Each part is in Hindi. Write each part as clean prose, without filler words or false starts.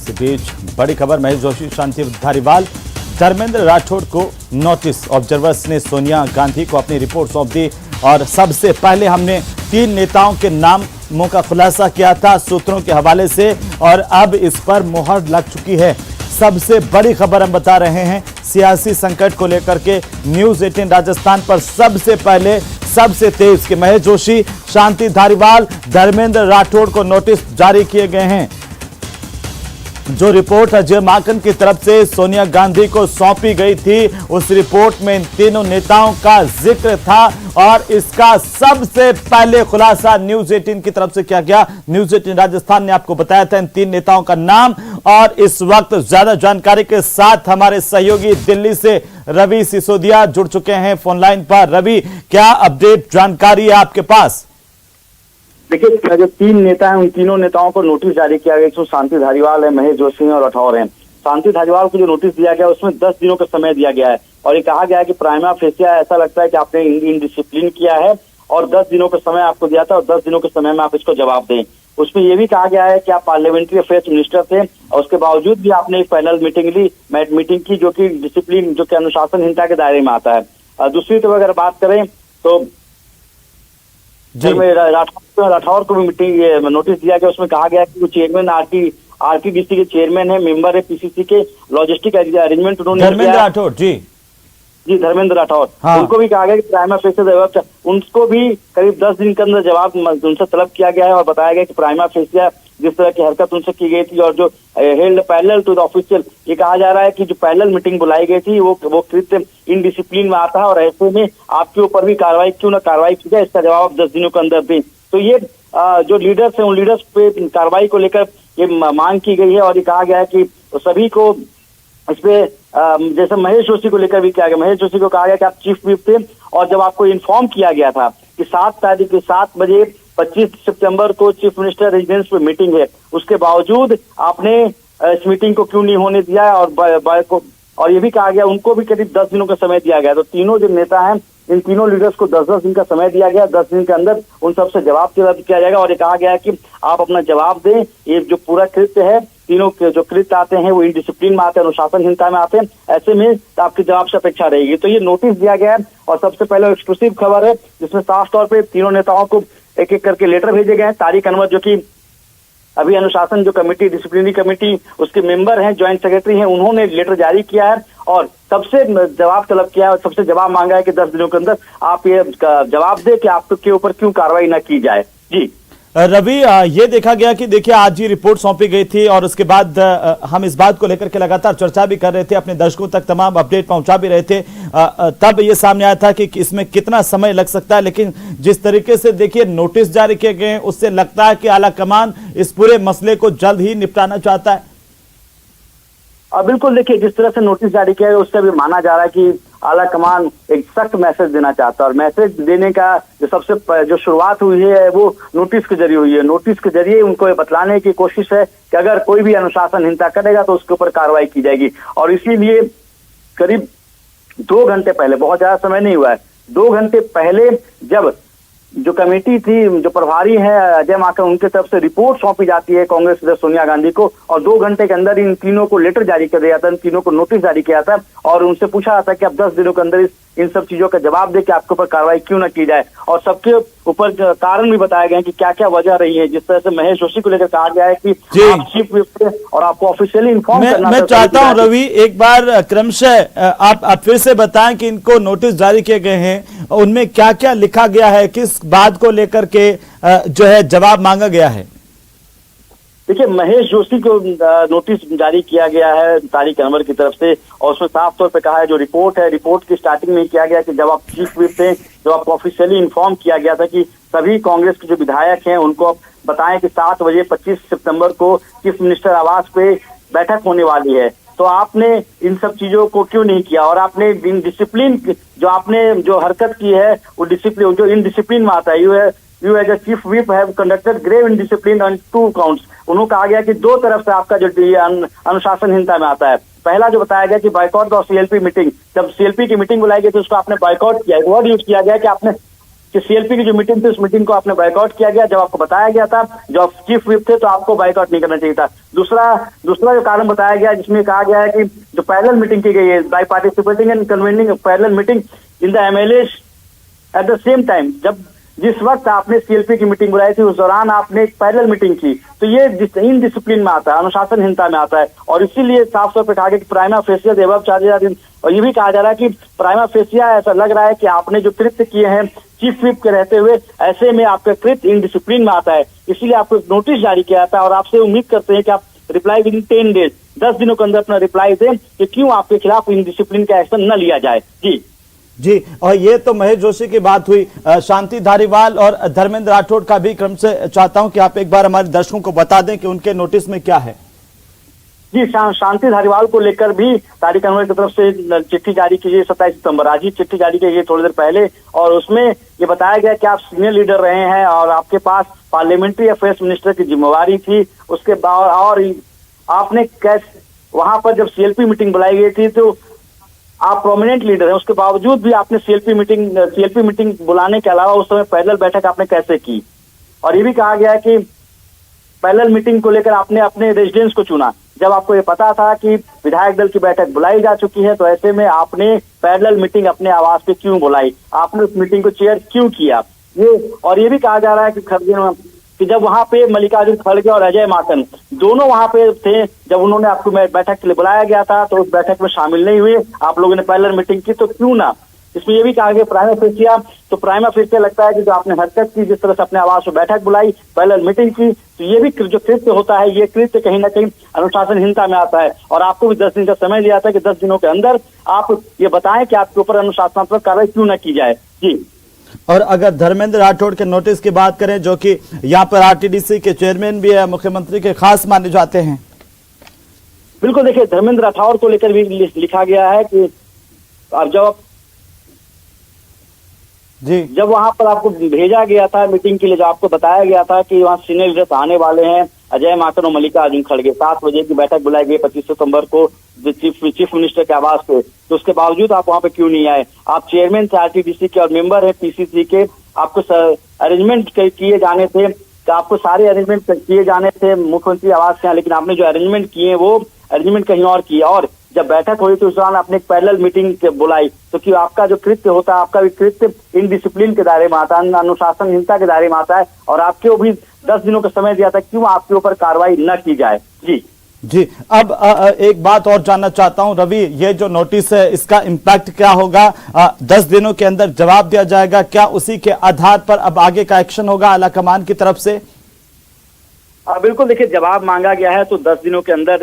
इस बीच बड़ी खबर, महेश जोशी, शांति धारीवाल, धर्मेंद्र राठौड़ को नोटिस। ऑब्जर्वर्स ने सोनिया गांधी को अपनी रिपोर्ट सौंप दी और सबसे पहले हमने 3 नेताओं के नामों का खुलासा किया था सूत्रों के हवाले से और अब इस पर मुहर लग चुकी है। सबसे बड़ी खबर हम बता रहे हैं सियासी संकट को लेकर के न्यूज़ 18 राजस्थान पर सबसे पहले सबसे तेज के महेश जोशी, शांति धारीवाल, धर्मेंद्र राठौड़ को नोटिस जारी किए गए हैं। जो रिपोर्ट अजय माकन की तरफ से सोनिया गांधी को सौंपी गई थी, उस रिपोर्ट में इन तीनों नेताओं का जिक्र था और इसका सबसे पहले खुलासा न्यूज़ 18 की तरफ से किया गया। न्यूज़ 18 राजस्थान ने आपको बताया था इन 3 नेताओं का नाम और इस वक्त ज्यादा जानकारी के साथ हमारे सहयोगी दिल्ली से रवि सिसोदिया जुड़ चुके हैं फोन लाइन पर। रवि, क्या अपडेट जानकारी है आपके पास? देखिए, जो 3 नेता हैं उन तीनों नेताओं को नोटिस जारी किया गया। इसमें शांति धारीवाल है, महेश जोशी और राठौड़ हैं। शांति धारीवाल को जो नोटिस दिया गया उसमें 10 दिनों का समय दिया गया है और ये कहा गया है कि प्राइमा फेसिया ऐसा लगता है कि आपने इनडिसिप्लिन किया है और 10 दिनों का समय आपको दिया था और 10 दिनों के समय में आप इसको जवाब दें। उसमें यह भी कहा गया है कि आप पार्लियामेंट्री अफेयर्स मिनिस्टर थे और उसके बावजूद भी आपने एक पैनल मीटिंग की जो कि डिसिप्लिन, जो कि अनुशासनहीनता के दायरे में आता है। दूसरी तरफ अगर बात करें तो राठौड़ को भी मीटिंग नोटिस दिया गया। उसमें कहा गया कि वो चेयरमैन आरटीडीसी के चेयरमैन है, मेंबर है पीसीसी के, लॉजिस्टिक अरेंजमेंट उन्होंने धर्मेंद्र राठौड़ जी धर्मेंद्र राठौड़, हाँ। उनको भी कहा गया कि प्राइमा फेसिया, उनको भी करीब 10 दिन के अंदर जवाब उनसे तलब किया गया है और बताया गया कि प्राइमा फेसिया जिस तरह की हरकत उनसे की गई थी और जो held parallel to the official, ये कहा जा रहा है कि जो पैरेलल मीटिंग बुलाई गई थी वो कृत्य इनडिसिप्लिन में आता है और ऐसे में आपके ऊपर भी क्यों ना कार्रवाई की जाए, इसका जवाब 10 दिनों के अंदर दें। तो ये जो लीडर्स हैं उन लीडर्स पे कार्रवाई को लेकर ये मांग की गई है और ये कहा गया है कि सभी को इसपे जैसे महेश जोशी को लेकर भी किया गया। महेश जोशी को कहा गया कि आप चीफ व्हिप थे और जब आपको इन्फॉर्म किया गया था कि 7 बजे 25 सितंबर को चीफ मिनिस्टर रेजिडेंस पे मीटिंग है, उसके बावजूद आपने इस मीटिंग को क्यों नहीं होने दिया और ये भी कहा गया उनको भी करीब 10 दिनों का समय दिया गया। तो तीनों जो नेता हैं, इन तीनों लीडर्स को 10-10 दिन का समय दिया गया। 10 दिन के अंदर उन सबसे जवाब तलब किया जाएगा और ये कहा गया है कि आप अपना जवाब दें। ये जो पूरा कृत्य है, तीनों के जो कृत्य आते हैं वो इनडिसिप्लिन में आते हैं, अनुशासनहीनता में आते हैं, ऐसे में आपके जवाब से अपेक्षा रहेगी। तो ये नोटिस दिया गया है और सबसे पहले एक्सक्लूसिव खबर है जिसमें साफ तौर पर तीनों नेताओं को एक एक करके लेटर भेजे गए हैं। तारिक अनवर जो कि अभी अनुशासन जो कमेटी, डिसिप्लिनरी कमेटी, उसके मेंबर हैं, ज्वाइंट सेक्रेटरी हैं, उन्होंने लेटर जारी किया है और सबसे जवाब तलब किया है और सबसे जवाब मांगा है कि 10 दिनों के अंदर आप ये जवाब दें कि आपके ऊपर क्यों कार्रवाई न की जाए। जी रवि, ये देखा गया कि देखिए आज ही रिपोर्ट सौंपी गई थी और उसके बाद हम इस बात को लेकर के लगातार चर्चा भी कर रहे थे, अपने दर्शकों तक तमाम अपडेट पहुंचा भी रहे थे। तब ये सामने आया था कि इसमें कितना समय लग सकता है, लेकिन जिस तरीके से देखिए नोटिस जारी किए गए उससे लगता है कि आला कमान इस पूरे मसले को जल्द ही निपटाना चाहता है। बिल्कुल, देखिए जिस तरह से नोटिस जारी किया है उससे भी माना जा रहा है कि आला कमान एक सख्त मैसेज देना चाहता है और मैसेज देने का जो शुरुआत हुई है वो नोटिस के जरिए हुई है। नोटिस के जरिए उनको ये बतलाने की कोशिश है कि अगर कोई भी अनुशासनहीनता करेगा तो उसके ऊपर कार्रवाई की जाएगी और इसीलिए करीब 2 घंटे पहले, बहुत ज्यादा समय नहीं हुआ है, 2 घंटे पहले जब जो कमेटी थी, जो प्रभारी है अजय माकन, उनके तरफ से रिपोर्ट सौंपी जाती है कांग्रेस सदस्य सोनिया गांधी को और 2 घंटे के अंदर इन तीनों को लेटर जारी कर दिया था, इन तीनों को नोटिस जारी किया था और उनसे पूछा था कि आप 10 दिनों के अंदर इन सब चीजों का जवाब दे कि आपके ऊपर कार्रवाई क्यों न की जाए और सबके ऊपर कारण भी बताए गए कि क्या क्या वजह रही है। जिस तरह से महेश जोशी को लेकर कहा गया है कि आप चीफ व्हिप थे और आपको ऑफिशियली इन्फॉर्म करना। मैं चाहता हूं रवि एक बार क्रमशः आप फिर से बताएं कि इनको नोटिस जारी किए गए हैं, उनमें क्या क्या लिखा गया है, किस बात को लेकर के जो है जवाब मांगा गया है। देखिए, महेश जोशी को नोटिस जारी किया गया है तारिक अनवर की तरफ से और उसमें साफ तौर पे कहा है, जो रिपोर्ट है, रिपोर्ट की स्टार्टिंग में किया गया कि जब आप चीफ व्हिप थे, जब आपको ऑफिशियली इन्फॉर्म किया गया था कि सभी कांग्रेस के जो विधायक हैं उनको आप बताएं कि 7 बजे 25 सितंबर को चीफ मिनिस्टर आवास पे बैठक होने वाली है, तो आपने इन सब चीजों को क्यों नहीं किया और आपने डिसिप्लिन जो आपने जो हरकत की है वो डिसिप्लिन जो इनडिसिप्लिन में आता है। You as a chief whip have conducted grave indiscipline on 2 counts. उन्होंने कहा गया कि 2 तरफ से आपका जो अनुशासनहीनता में आता है। पहला जो बताया गया कि बायकॉट और सीएलपी मीटिंग, जब सीएलपी की मीटिंग बुलाई गई तो उसको आपने बायकॉट किया, वर्ड यूज किया गया कि आपने कि सीएलपी की जो मीटिंग थी उस मीटिंग को आपने बायकॉट किया गया, जब आपको बताया गया था, जब आप चीफ व्हिप थे तो आपको बायकॉट नहीं करना चाहिए था। दूसरा जो कारण बताया गया जिसमें कहा गया है कि जो पैरेलल मीटिंग की गई है, by participating and convening parallel meeting in the MLA at the same time, जब जिस वक्त आपने सीएलपी की मीटिंग बुलाई थी उस दौरान आपने एक पैरेलल मीटिंग की, तो ये इनडिसिप्लिन में आता है, अनुशासनहीनता में आता है। और इसीलिए साफ तौर पर कहा गया कि प्राइमा फेसिया देवब चार्जेस, और ये भी कहा जा रहा है कि प्राइमा फेसिया ऐसा लग रहा है कि आपने जो कृत्य किए हैं चीफ व्हिप के रहते हुए, ऐसे में आपका कृत्य इनडिसिप्लिन में आता है, इसीलिए आपको एक नोटिस जारी किया जाता है और आपसे उम्मीद करते हैं कि आप रिप्लाई विद इन 10 डेज, 10 दिनों के अंदर अपना रिप्लाई दें कि क्यों आपके खिलाफ इनडिसिप्लिन का एक्शन न लिया जाए। जी, और ये तो महेश जोशी की बात हुई। शांति धारीवाल और धर्मेंद्र राठौड़ का भी क्रम से चाहता हूं कि आप एक बार हमारे दर्शकों को बता दें कि उनके नोटिस में क्या है। जी, शांति धारीवाल को लेकर भी तारिक अनवर की तरफ से चिट्ठी जारी की गई 27 सितंबर, आज ही चिट्ठी जारी की गई थोड़ी देर पहले, और उसमें ये बताया गया कि आप सीनियर लीडर रहे हैं और आपके पास पार्लियामेंट्री अफेयर्स मिनिस्टर की जिम्मेवारी थी। उसके बाद और आपने कैसे वहां पर जब सीएलपी मीटिंग बुलाई गई थी तो आप प्रोमिनेंट लीडर हैं, उसके बावजूद भी आपने सीएलपी मीटिंग बुलाने के अलावा उस समय पैरेलल बैठक आपने कैसे की। और ये भी कहा गया है कि पैरेलल मीटिंग को लेकर आपने अपने रेजिडेंस को चुना, जब आपको ये पता था कि विधायक दल की बैठक बुलाई जा चुकी है, तो ऐसे में आपने पैरेलल मीटिंग अपने आवास पे क्यों बुलाई, आपने उस मीटिंग को चेयर क्यों किया। और ये भी कहा जा रहा है कि जब वहां पे मल्लिकार्जुन खड़गे और अजय माकन दोनों वहां पे थे, जब उन्होंने आपको बैठक के लिए बुलाया गया था तो उस बैठक में शामिल नहीं हुए, आप लोगों ने पैरेलल मीटिंग की, तो क्यों ना। इसमें यह भी कहा गया प्राइमा फेसिया लगता है कि जो आपने हरकत की, जिस तरह से अपने आवास में बैठक बुलाई, पैरेलल मीटिंग की, तो ये भी जो कृत्य होता है, ये कृत्य कहीं ना कहीं अनुशासनहीनता में आता है। और आपको भी 10 दिन का समय दिया था कि 10 दिनों के अंदर आप ये बताएं कि आपके ऊपर अनुशासनात्मक कार्रवाई क्यों न की जाए। जी, और अगर धर्मेंद्र राठौड़ के नोटिस की बात करें, जो कि यहाँ पर आरटीडीसी के चेयरमैन भी है, मुख्यमंत्री के खास माने जाते हैं। बिल्कुल, देखिए धर्मेंद्र राठौड़ को लेकर भी लिखा गया है कि अब जब वहां पर आपको भेजा गया था मीटिंग के लिए, जो आपको बताया गया था कि वहाँ सीनियर लीडर्स आने वाले हैं, अजय माकन और मल्लिकार्जुन खड़गे, 7 बजे की बैठक बुलाई गई 25 सितंबर को चीफ मिनिस्टर के आवास पे, तो उसके बावजूद आप वहां पे क्यों नहीं आए। आप चेयरमैन थे आरटीडीसी के और मेंबर है पीसीसी के, आपको अरेंजमेंट किए जाने थे, तो आपको सारे अरेंजमेंट किए जाने थे मुख्यमंत्री आवास के यहाँ, लेकिन आपने जो अरेंजमेंट किए वो अरेंजमेंट कहीं और किया। और जब बैठक हुई तो उस दौरान आपने एक पैरेलल मीटिंग बुलाई, तो कि आपका जो कृत्य होता है, आपका भी कृत्य इनडिसिप्लिन के दायरे में आता है, अनुशासनहीनता के दायरे में आता है, और आपको भी 10 दिनों का समय दिया था, क्यों आपके ऊपर कार्रवाई न की जाए। जी, अब एक बात और जानना चाहता हूं रवि, ये जो नोटिस है इसका इम्पैक्ट क्या होगा? 10 दिनों के अंदर जवाब दिया जाएगा क्या? उसी के आधार पर अब आगे का एक्शन होगा आलाकमान की तरफ से? बिल्कुल, देखिए जवाब मांगा गया है तो 10 दिनों के अंदर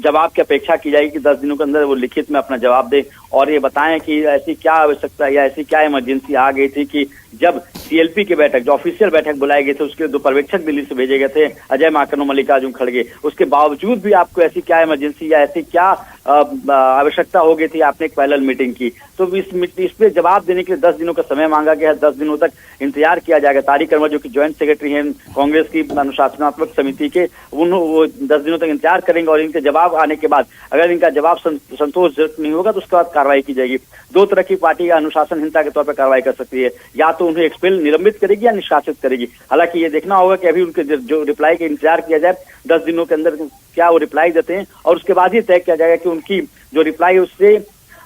जवाब की अपेक्षा की जाएगी कि 10 दिनों के अंदर वो लिखित में अपना जवाब दे और ये बताएं कि ऐसी क्या आवश्यकता या ऐसी क्या इमरजेंसी आ गई थी कि जब सीएलपी की बैठक, जो ऑफिशियल बैठक बुलाई गई थी, उसके 2 पर्यवेक्षक दिल्ली से भेजे गए थे, अजय माकन और मल्लिकार्जुन खड़गे, उसके बावजूद भी आपको ऐसी क्या इमरजेंसी या ऐसी क्या आवश्यकता हो गई थी, आपने एक पैरेलल मीटिंग की। तो इस पे जवाब देने के लिए 10 दिनों का समय मांगा गया है। 10 दिनों तक इंतजार किया जाएगा। तारिक अनवर जो कि ज्वाइंट सेक्रेटरी हैं कांग्रेस की अनुशासनात्मक समिति के, वो 10 दिनों तक इंतजार करेंगे और इनके जवाब आने के बाद अगर इनका जवाब संतोषजनक नहीं होगा तो उसके बाद कार्रवाई की जाएगी। 2 तरह की पार्टी अनुशासनहीनता के तौर पर कार्रवाई कर सकती है, या तो उन्हें एक्सपेल निलंबित करेगी या निष्कासित करेगी। हालांकि ये देखना होगा कि अभी उनके जो रिप्लाई का इंतजार किया जाए 10 दिनों के अंदर क्या वो रिप्लाई देते हैं, और उसके बाद ही तय किया जाएगा कि उनकी जो रिप्लाई है उससे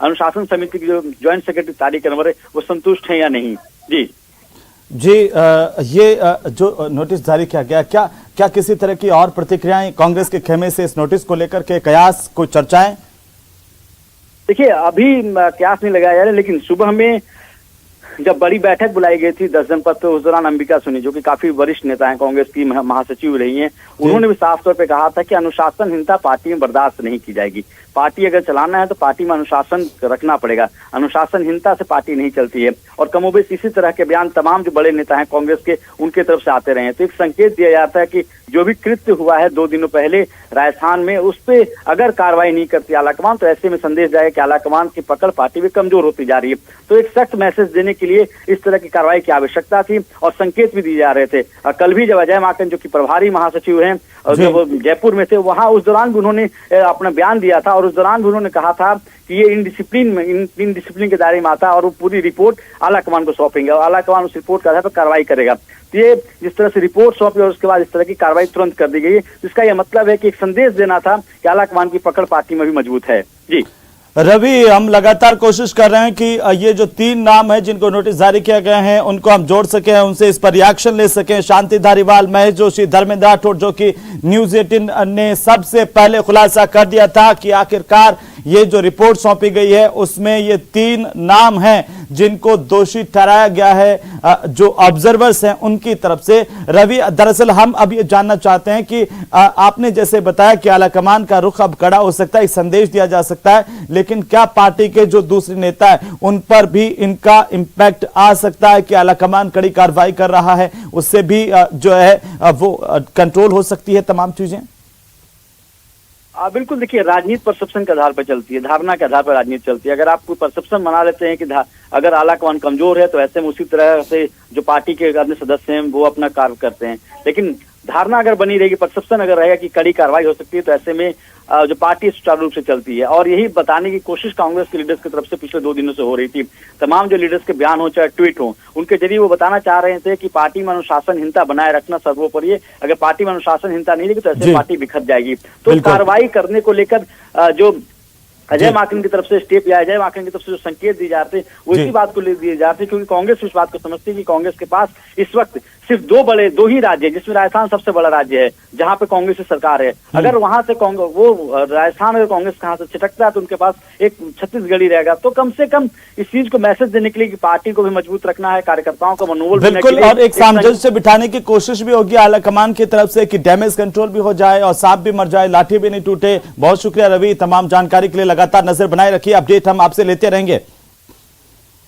अनुशासन समिति की जो ज्वाइंट सेक्रेटरी तारिक अनवर है वो संतुष्ट है या नहीं। जी, ये जो नोटिस जारी किया गया, क्या किसी तरह की और प्रतिक्रियाएं कांग्रेस के खेमे से इस नोटिस को लेकर के, कयास, कोई चर्चाएं? देखिए अभी कयास नहीं लगाया जा रहा, लेकिन सुबह में जब बड़ी बैठक बुलाई गई थी 10 जनपद, तो उस दौरान अंबिका सोनी जो कि काफी वरिष्ठ नेता हैं, कांग्रेस की महासचिव रही हैं, उन्होंने भी साफ तौर पे कहा था कि अनुशासनहीनता पार्टी में बर्दाश्त नहीं की जाएगी। पार्टी अगर चलाना है तो पार्टी में अनुशासन रखना पड़ेगा, अनुशासनहीनता से पार्टी नहीं चलती है। और कमोबेश इसी तरह के बयान तमाम जो बड़े नेता हैं कांग्रेस के, उनके तरफ से आते रहे हैं। तो एक संकेत दिया जाता है कि जो भी कृत्य हुआ है 2 दिनों पहले राजस्थान में, उस पर अगर कार्रवाई नहीं करती आलाकमान, तो ऐसे में संदेश जाएगा कि आलाकमान की पकड़ पार्टी में कमजोर होती जा रही है। तो एक सख्त मैसेज देने के लिए इस तरह की कार्रवाई की आवश्यकता थी और संकेत भी दिए जा रहे थे। कल भी जब अजय माकन जो कि प्रभारी महासचिव हैं और जब वो जयपुर में थे, वहां उस दौरान भी उन्होंने अपना बयान दिया था और उस दौरान भी उन्होंने कहा था कि ये इनडिसिप्लिन के दायरे में आता है और वो पूरी रिपोर्ट आला कमान को सौंपेंगे और आला कमान उस रिपोर्ट के आधार पर कार्रवाई करेगा। तो ये जिस तरह से रिपोर्ट सौंपी और उसके बाद इस तरह की कार्रवाई तुरंत कर दी गई, जिसका यह मतलब है कि एक संदेश देना था कि आला कमान की पकड़ पार्टी में भी मजबूत है। जी रवि, हम लगातार कोशिश कर रहे हैं कि ये जो 3 नाम है जिनको नोटिस जारी किया गया है उनको हम जोड़ सकें, उनसे इस पर रिएक्शन ले सकें। शांति धारीवाल, महेश जोशी, धर्मेंद्र राठौड़, जो कि न्यूज 18 ने सबसे पहले खुलासा कर दिया था कि आखिरकार ये जो रिपोर्ट सौंपी गई है उसमें ये 3 नाम हैं जिनको दोषी ठहराया गया है जो ऑब्जर्वर्स हैं उनकी तरफ से। रवि, दरअसल हम अब ये जानना चाहते हैं कि आपने जैसे बताया कि आला कमान का रुख अब कड़ा हो सकता है, एक संदेश दिया जा सकता है, लेकिन क्या पार्टी के जो दूसरे नेता है उन पर भी इनका इंपैक्ट आ सकता है कि आला कमान कड़ी कार्रवाई कर रहा है, उससे भी जो है वो कंट्रोल हो सकती है तमाम चीजें? बिल्कुल, देखिए राजनीति परसेप्शन के आधार पर चलती है, धारणा के आधार पर राजनीति चलती है। अगर आप कोई परसेप्शन बना लेते हैं कि अगर आला कमान कमजोर है तो ऐसे में उसी तरह से जो पार्टी के अन्य सदस्य हैं वो अपना कार्य करते हैं, लेकिन धारणा अगर बनी रहेगी, परसेप्शन अगर रहेगा कि कड़ी कार्रवाई हो सकती है तो ऐसे में जो पार्टी सुचारू रूप से चलती है। और यही बताने की कोशिश कांग्रेस के लीडर्स की तरफ से पिछले 2 दिनों से हो रही थी। तमाम जो लीडर्स के बयान हो चाहे ट्वीट हो, उनके जरिए वो बताना चाह रहे थे कि पार्टी में अनुशासनहीनता बनाए रखना सर्वोपरि है। अगर पार्टी में अनुशासनहीनता नहीं रहेगी तो ऐसे पार्टी बिखर जाएगी। तो कार्रवाई करने को लेकर जो अजय माकन की तरफ से स्टेप या अजय माकन की तरफ से जो संकेत दिए जाते हैं वो इसी बात को ले दिए जाते हैं, क्योंकि कांग्रेस इस बात को समझती है कि कांग्रेस के पास इस वक्त सिर्फ 2 ही राज्य है, जिसमें राजस्थान सबसे बड़ा राज्य है जहां पे कांग्रेस की सरकार है। अगर वहां से वो राजस्थान अगर कांग्रेस कहां से छिटकता है तो उनके पास एक छत्तीसगढ़ी रहेगा। तो कम से कम इस चीज को मैसेज देने के लिए कि पार्टी को भी मजबूत रखना है, कार्यकर्ताओं का मनोबल बिल्कुल, और एक सामंजस्य बिठाने की कोशिश भी होगी आला कमान की तरफ से कि डैमेज कंट्रोल भी हो जाए और सांप भी मर जाए, लाठी भी नहीं टूटे। बहुत शुक्रिया रवि, तमाम जानकारी के लिए लगातार नजर बनाए रखिए, अपडेट हम आपसे लेते रहेंगे।